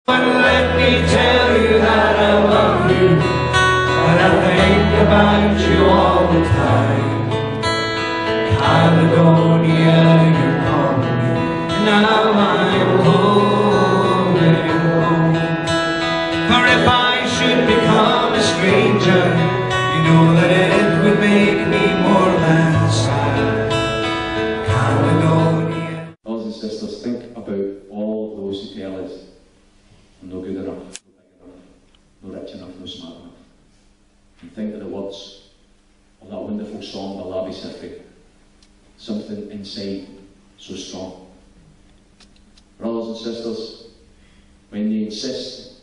Let me tell you that I love you, and I think about you all the time. Caledonia, you call me, now I'm going home. For if I should become a stranger, you know that it would make me more than sad. Caledonia. Brothers and sisters, think about all those who tell us I'm no good enough, no big enough, no rich enough, no smart enough. And think of the words of that wonderful song by Lavi Siffre. Something inside so strong. Brothers and sisters, when they insist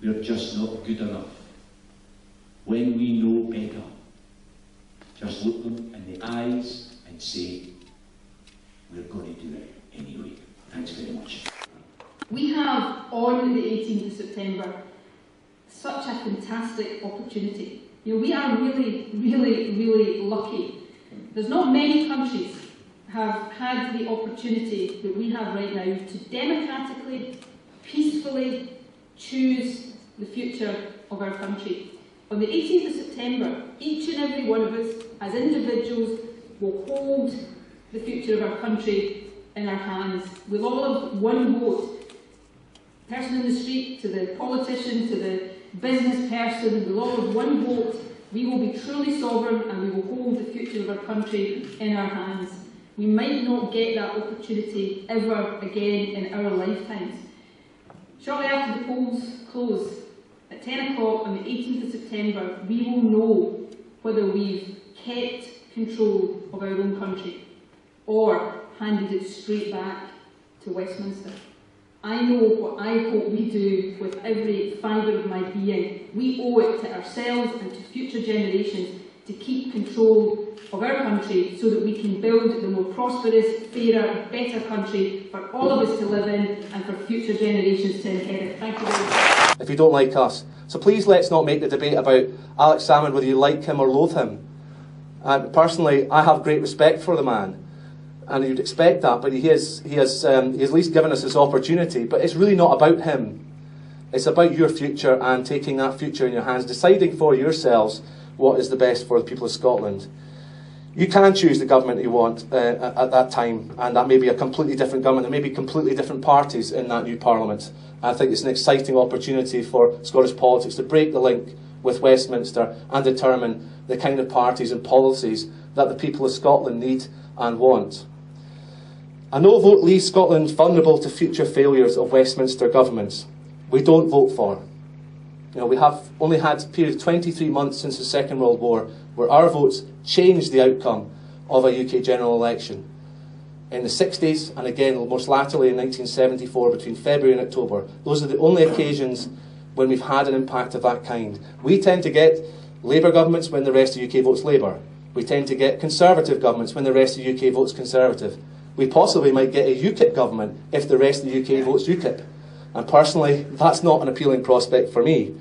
we're just not good enough, when we know better, just look them in the eyes and say, we're going to do it anyway. Thanks very much. We have, on the 18th of September, such a fantastic opportunity. You know, we are really lucky. There's not many countries have had the opportunity that we have right now to democratically, peacefully choose the future of our country. On the 18th of September, each and every one of us, as individuals, will hold the future of our country in our hands. We'll all have one vote. Person in the street, to the politician, to the business person, we'll all have one vote. We will be truly sovereign and we will hold the future of our country in our hands. We might not get that opportunity ever again in our lifetimes. Shortly after the polls close, at 10 o'clock on the 18th of September, we will know whether we've kept control of our own country or handed it straight back to Westminster. I know what I hope we do with every fibre of my being. We owe it to ourselves and to future generations to keep control of our country so that we can build the more prosperous, fairer, better country for all of us to live in and for future generations to inherit. Thank you very much. If you don't like us. So please let's not make the debate about Alex Salmond, whether you like him or loathe him. Personally, I have great respect for the man. And you'd expect that, but he has at least given us this opportunity. But it's really not about him. It's about your future and taking that future in your hands, deciding for yourselves what is the best for the people of Scotland. You can choose the government you want at that time, and that may be a completely different government. There may be completely different parties in that new Parliament. I think it's an exciting opportunity for Scottish politics to break the link with Westminster and determine the kind of parties and policies that the people of Scotland need and want. A no vote leaves Scotland vulnerable to future failures of Westminster governments. We don't vote for. You know, we have only had a period of 23 months since the Second World War where our votes changed the outcome of a UK general election. In the 60s, and again most latterly in 1974, between February and October, those are the only occasions when we've had an impact of that kind. We tend to get Labour governments when the rest of the UK votes Labour. We tend to get Conservative governments when the rest of the UK votes Conservative. We possibly might get a UKIP government if the rest of the UK votes UKIP. And personally, that's not an appealing prospect for me.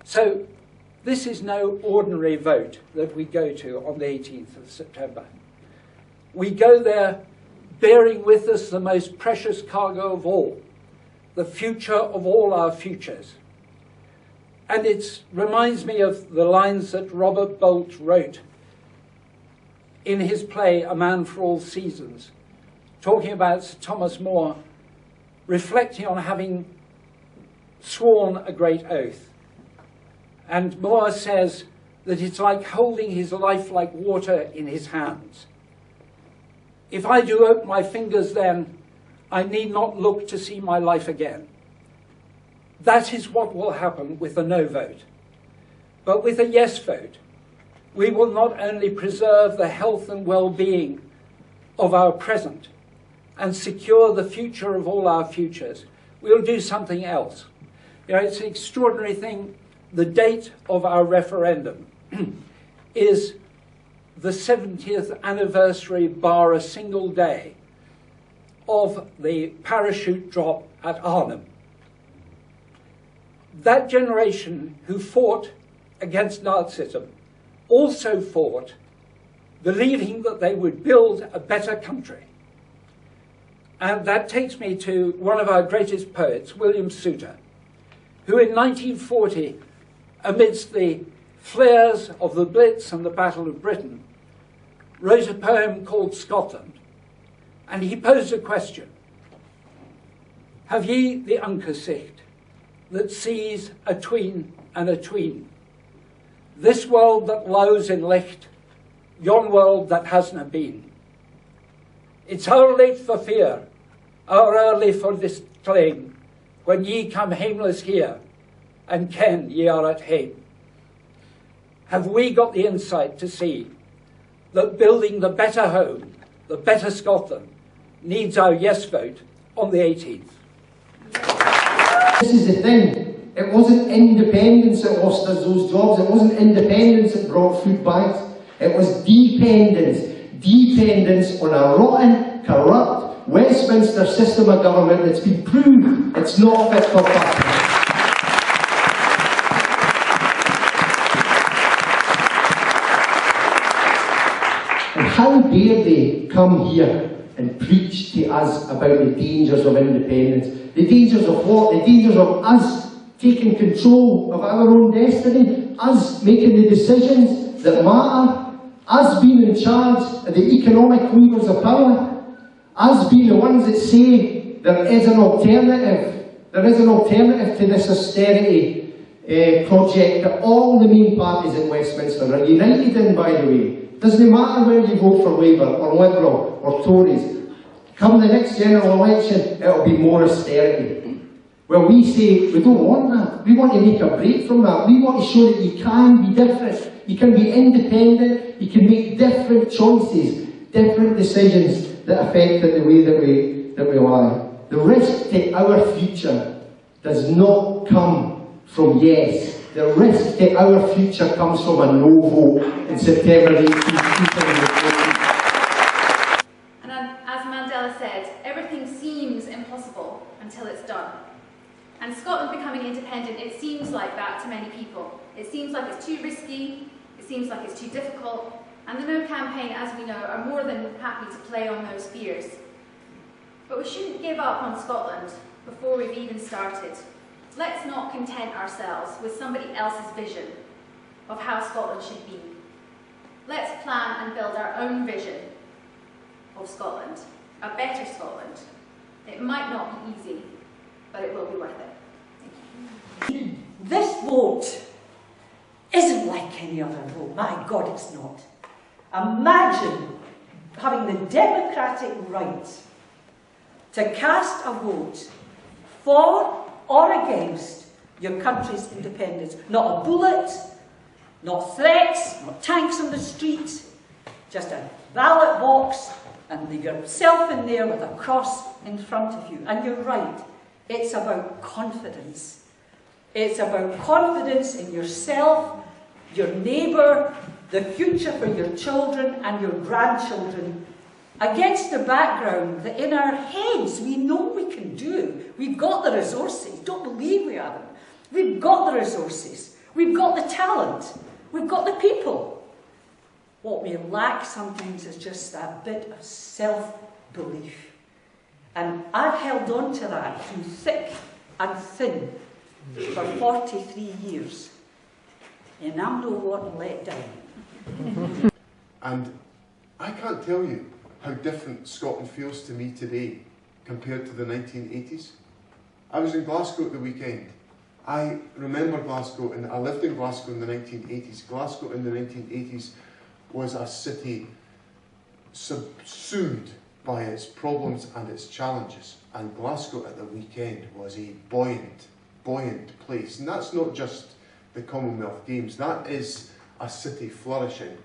So, this is no ordinary vote that we go to on the 18th of September. We go there bearing with us the most precious cargo of all, the future of all our futures. And it reminds me of the lines that Robert Bolt wrote in his play A Man for All Seasons, talking about Sir Thomas More, reflecting on having sworn a great oath. And More says that it's like holding his life like water in his hands. If I do open my fingers then, I need not look to see my life again. That is what will happen with a no vote. But with a yes vote, we will not only preserve the health and well-being of our present and secure the future of all our futures, we'll do something else. You know, it's an extraordinary thing. The date of our referendum is the 70th anniversary, bar a single day, of the parachute drop at Arnhem. That generation who fought against Nazism also fought believing that they would build a better country. And that takes me to one of our greatest poets, William Souter, who in 1940, amidst the flares of the Blitz and the Battle of Britain, wrote a poem called Scotland. And he posed a question: have ye the Uncasicht that sees a tween and a tween? This world that lows in licht, yon world that hasna been. It's our late for fear, our early for disclaim, when ye come hameless here, and ken ye are at hame. Have we got the insight to see that building the better home, the better Scotland, needs our yes vote on the 18th? This is the thing. It wasn't independence that lost us those jobs. It wasn't independence that brought food banks. It was dependence. Dependence on a rotten, corrupt Westminster system of government that's been proved it's not fit for purpose. And how dare they come here and preach to us about the dangers of independence? The dangers of what? The dangers of us taking control of our own destiny, us making the decisions that matter, us being in charge of the economic levers of power, us being the ones that say there is an alternative. There is an alternative to this austerity project that all the main parties in Westminster are united in, by the way. Doesn't matter whether you vote for Labour or Liberal or Tories. Come the next general election, it'll be more austerity. Well, we say we don't want that. We want to make a break from that. We want to show that you can be different. You can be independent. You can make different choices, different decisions that affect the way that we lie. The risk to our future does not come from yes. The risk to our future comes from a no vote in September 18, 2014. And as Mandela said, everything seems impossible until it's done. And Scotland becoming independent, it seems like that to many people. It seems like it's too risky, it seems like it's too difficult, and the No campaign, as we know, are more than happy to play on those fears. But we shouldn't give up on Scotland before we've even started. Let's not content ourselves with somebody else's vision of how Scotland should be. Let's plan and build our own vision of Scotland, a better Scotland. It might not be easy, but it will be worth it. Thank you. This vote isn't like any other vote. My God, it's not. Imagine having the democratic right to cast a vote for or against your country's independence. Not a bullet, not threats, not tanks on the street, just a ballot box and yourself in there with a cross in front of you. And you're right, it's about confidence. It's about confidence in yourself, your neighbour, the future for your children and your grandchildren, against the background that in our heads we know we can do. We've got the resources. Don't believe we haven't. We've got the resources. We've got the talent. We've got the people. What we lack sometimes is just that bit of self-belief. And I've held on to that through thick and thin for 43 years. And I'm no one let down. And I can't tell you how different Scotland feels to me today compared to the 1980s. I was in Glasgow at the weekend. I remember Glasgow, and I lived in Glasgow in the 1980s. Glasgow in the 1980s was a city subsumed by its problems and its challenges. And Glasgow at the weekend was a buoyant place. And that's not just the Commonwealth Games. That is a city flourishing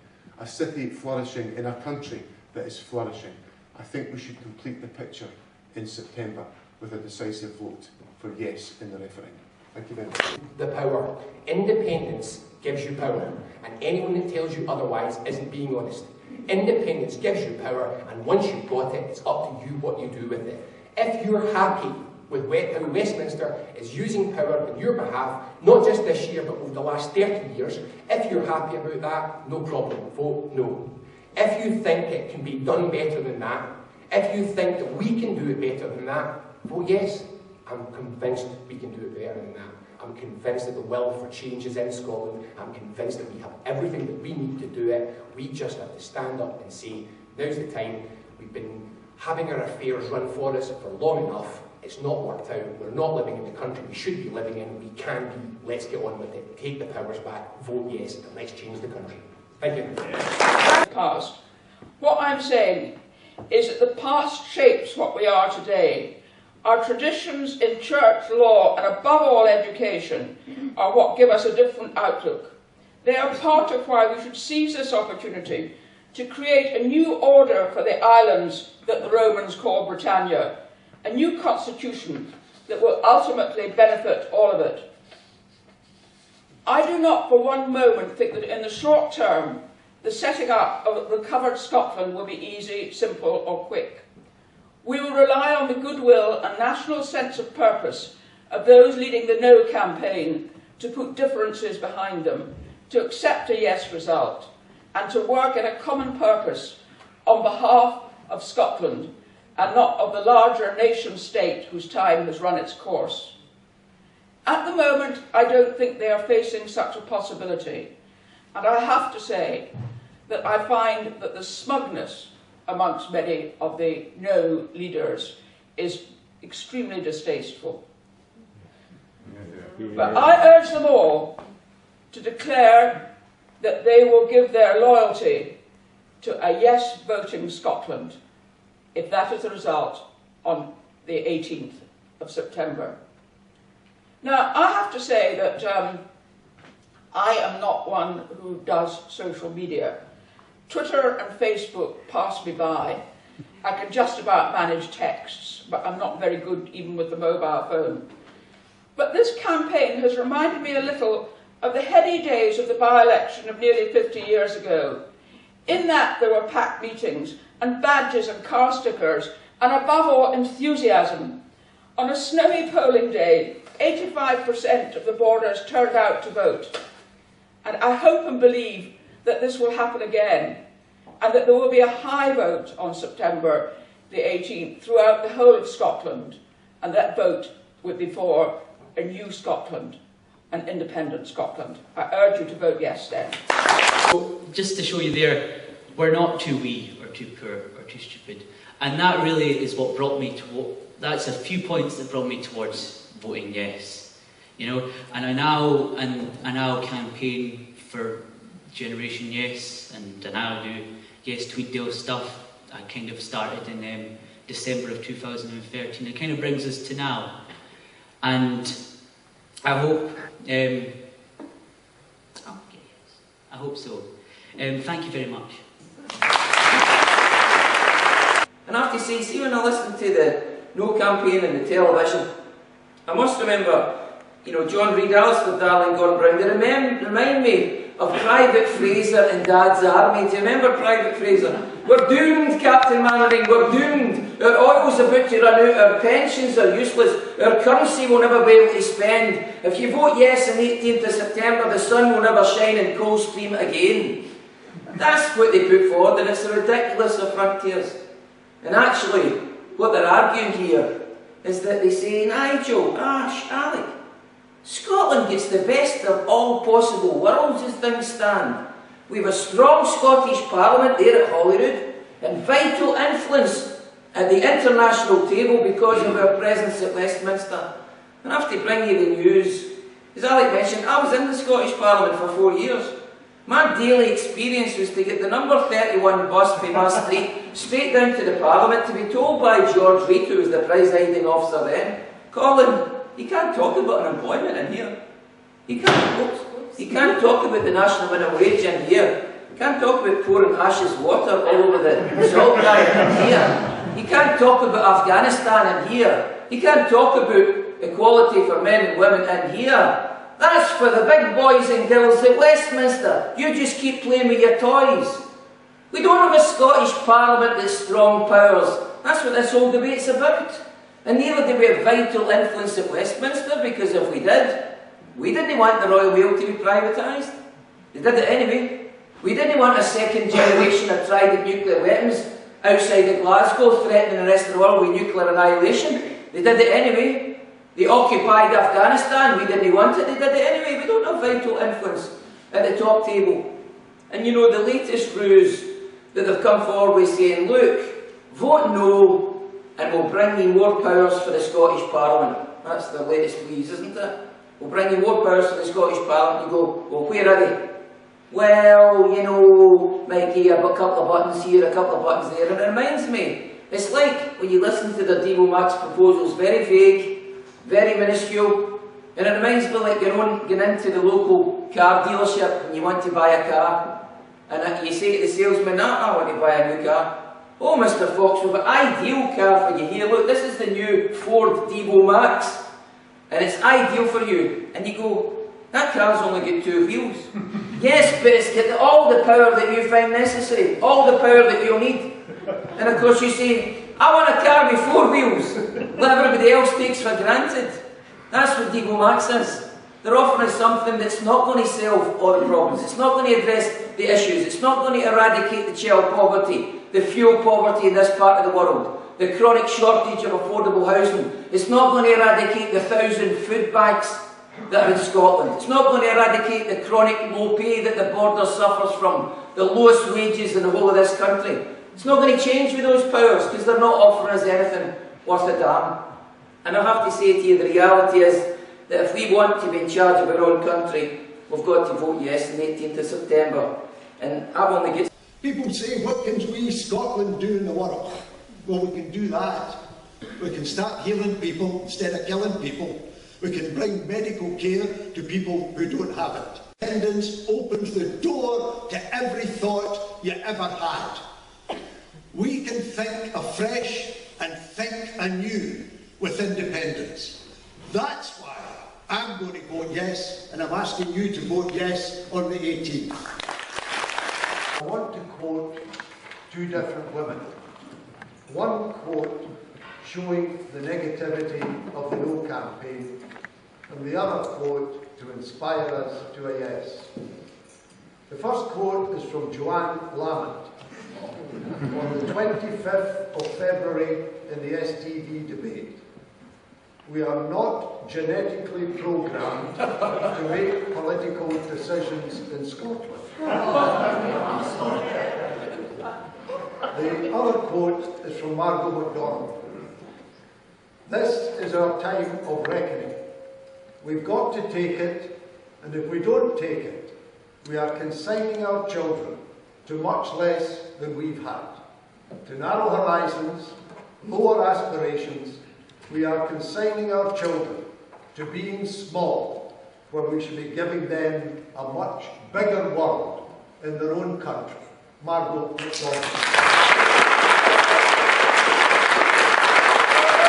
in a country that is flourishing. I think we should complete the picture in September with a decisive vote for yes in the referendum. Thank you very much. The power. Independence gives you power, and anyone that tells you otherwise isn't being honest. Independence gives you power, and once you've got it, it's up to you what you do with it. If you're happy with how Westminster is using power on your behalf, not just this year, but over the last 30 years, if you're happy about that, no problem, vote no. If you think it can be done better than that, If you think that we can do it better than that, vote yes. I'm convinced we can do it better than that. I'm convinced that the will for change is in Scotland. I'm convinced that we have everything that we need to do it. We just have to stand up and say, now's the time. We've been having our affairs run for us for long enough. It's not worked out. We're not living in the country we should be living in. We can be. Let's get on with it. Take the powers back. Vote yes, and let's change the country. Thank you. Past. What I'm saying is that the past shapes what we are today. Our traditions in church, law, and above all education are what give us a different outlook. They are part of why we should seize this opportunity to create a new order for the islands that the Romans called Britannia, a new constitution that will ultimately benefit all of it. I do not for one moment think that in the short term the setting up of recovered Scotland will be easy, simple or quick. We will rely on the goodwill and national sense of purpose of those leading the No campaign to put differences behind them, to accept a yes result, and to work in a common purpose on behalf of Scotland and not of the larger nation-state whose time has run its course. At the moment, I don't think they are facing such a possibility, and I have to say that I find that the smugness amongst many of the No leaders is extremely distasteful. But I urge them all to declare that they will give their loyalty to a yes voting Scotland if that is the result on the 18th of September. Now, I have to say that I am not one who does social media. Twitter and Facebook pass me by. I can just about manage texts, but I'm not very good even with the mobile phone. But this campaign has reminded me a little of the heady days of the by-election of nearly 50 years ago. In that there were packed meetings and badges and car stickers and above all enthusiasm. On a snowy polling day, 85% of the Borders turned out to vote. And I hope and believe that this will happen again, and that there will be a high vote on September the 18th throughout the whole of Scotland, and that vote would be for a new Scotland, an independent Scotland. I urge you to vote yes then. So just to show you there, we're not too wee or too poor or too stupid, and that really is what brought me to, that's a few points that brought me towards voting yes. You know, and I now campaign for Generation Yes, and I now do Yes Tweeddale stuff. I kind of started in December of 2013. It kind of brings us to now, and I hope. I hope so. Thank you very much. And I have to say, see when I listen to the No campaign on the television, I must remember, you know, John Reid, Alistair Darling, Gordon Brown. They remind me of Private Fraser in Dad's Army. Do you remember Private Fraser? We're doomed, Captain Mannering, we're doomed. Our oil's about to run out, our pensions are useless, our currency will never be able to spend. If you vote yes on the 18th of September, the sun will never shine in Coldstream again. That's what they put forward, and it's the ridiculous of frontiers. And actually, what they're arguing here is that they say, Nigel, Ash, Alec, Scotland gets the best of all possible worlds as things stand. We have a strong Scottish Parliament there at Holyrood and vital influence at the international table because of our presence at Westminster. And I have to bring you the news. As Alec mentioned, I was in the Scottish Parliament for 4 years. My daily experience was to get the number 31 bus from my street straight down to the Parliament to be told by George Reid, who was the presiding officer then, Colin, you can't talk about unemployment in here. You can't talk about the national minimum wage in here. You can't talk about pouring Ash's water all over the salt riot in here. You can't talk about Afghanistan in here. You can't talk about equality for men and women in here. That's for the big boys and girls at Westminster. You just keep playing with your toys. We don't have a Scottish Parliament that's strong powers. That's what this whole debate's about. And neither do we have vital influence at Westminster, because if we did, we didn't want the Royal Mail to be privatised. They did it anyway. We didn't want a second generation of trident nuclear weapons outside of Glasgow threatening the rest of the world with nuclear annihilation. They did it anyway. They occupied Afghanistan. We didn't want it. They did it anyway. We don't have vital influence at the top table. And you know, the latest ruse that they've come forward with saying, look, vote no and we'll bring you more powers for the Scottish Parliament. That's the latest wheeze, isn't it? We'll bring you more powers for the Scottish Parliament. You go, well, where are they? Well, you know, Mikey, I've got a couple of buttons here, a couple of buttons there. And it reminds me, it's like when you listen to the Devo Max proposals, very vague, very minuscule. And it reminds me like going into the local car dealership and you want to buy a car. And you say to the salesman, I want to buy a new car. Oh, Mr. Fox, we've got an ideal car for you here. Look, this is the new Ford Devo Max. And it's ideal for you. And you go, that car's only got 2 wheels. Yes, but it's got all the power that you find necessary. All the power that you'll need. And of course you say, I want a car with 4 wheels. That everybody else takes for granted. That's what Devo Max is. They're offering us something that's not going to solve all the problems. It's not going to address the issues. It's not going to eradicate the child poverty, the fuel poverty in this part of the world, the chronic shortage of affordable housing. It's not going to eradicate the 1,000 food banks that are in Scotland. It's not going to eradicate the chronic low pay that the border suffers from, the lowest wages in the whole of this country. It's not going to change with those powers because they're not offering us anything worth a damn. And I have to say to you, the reality is that if we want to be in charge of our own country, we've got to vote yes on the 18th of September. And I've only got... People say, what can we, Scotland, do in the world? Well, we can do that. We can start healing people instead of killing people. We can bring medical care to people who don't have it. Independence opens the door to every thought you ever had. We can think afresh and think anew with independence. That's why I'm going to vote yes, and I'm asking you to vote yes on the 18th. I want to quote 2 different women. One quote showing the negativity of the No campaign, and the other quote to inspire us to a yes. The first quote is from Joanne Lamont on the 25th of February in the STD debate. We are not genetically programmed to make political decisions in Scotland. The other quote is from Margot MacDonald. This is our time of reckoning. We've got to take it, and if we don't take it, we are consigning our children to much less than we've had. To narrow horizons, lower aspirations, we are consigning our children to being small, where we should be giving them a much bigger world in their own country. Margot MacDonald.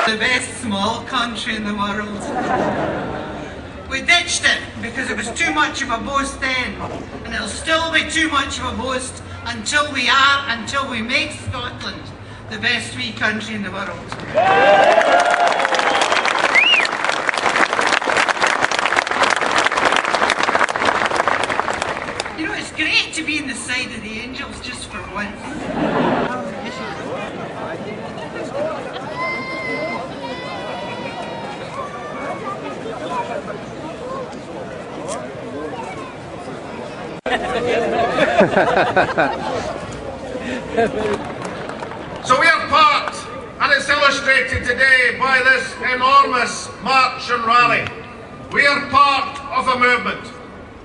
The best small country in the world. We ditched it because it was too much of a boast then, and it'll still be too much of a boast until we make Scotland the best wee country in the world. You know, it's great to be in the side of the angels just for once. So we are part, and it's illustrated today by this enormous march and rally. We are part of a movement,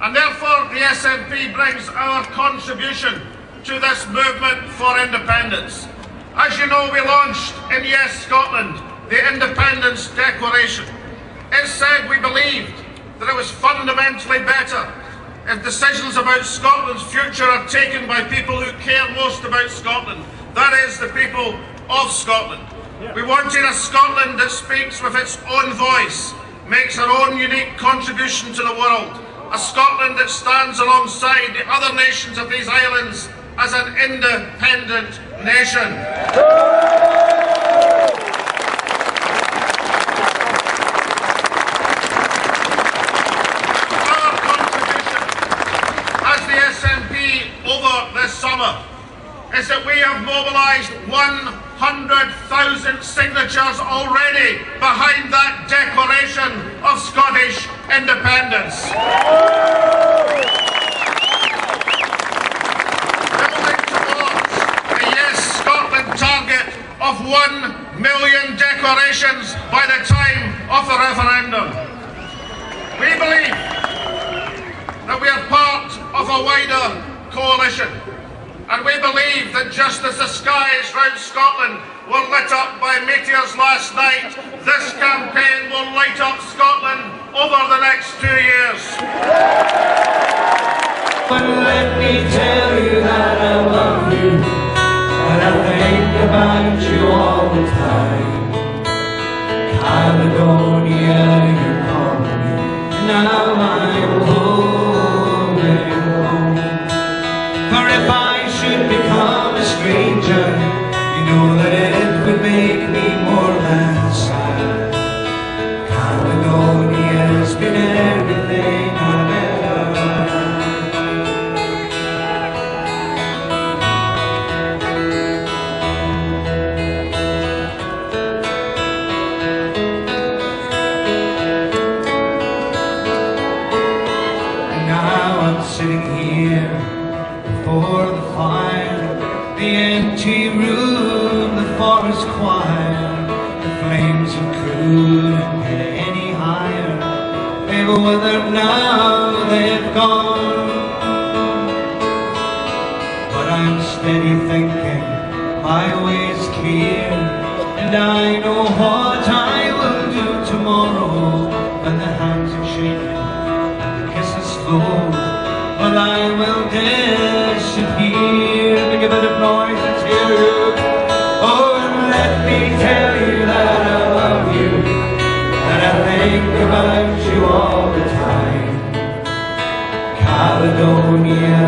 and therefore the SNP brings our contribution to this movement for independence. As you know, we launched in Yes Scotland the Independence Declaration. It said we believed that it was fundamentally better if decisions about Scotland's future are taken by people who care most about Scotland, that is, the people of Scotland. We wanted a Scotland that speaks with its own voice, makes her own unique contribution to the world, a Scotland that stands alongside the other nations of these islands as an independent nation. Over this summer is that we have mobilised 100,000 signatures already behind that declaration of Scottish independence. Building towards a Yes Scotland target of 1 million declarations by the time of the referendum. We believe that we are part of a wider coalition, and we believe that just as the skies round Scotland were lit up by meteors last night, this campaign will light up Scotland over the next 2 years. But let me tell you that I love you, and I think about you all the time. Caledonia, you're calling me, and now I'm home and home. For if I should become a stranger, you know that it would make me more than sad. Caledonia's been everything I've ever had. And now I'm sitting here before the fire, the empty room, the forest choir. The flames of couldn't get any higher. They've withered now, they've gone. But I'm steady thinking, my way's clear, and I know what I will do tomorrow. When the hands are shaking and the kisses flow, well, I will disappear. Make a bit of noise, let's hear you. Oh, and let me tell you that I love you, that I think about you all the time. Caledonia,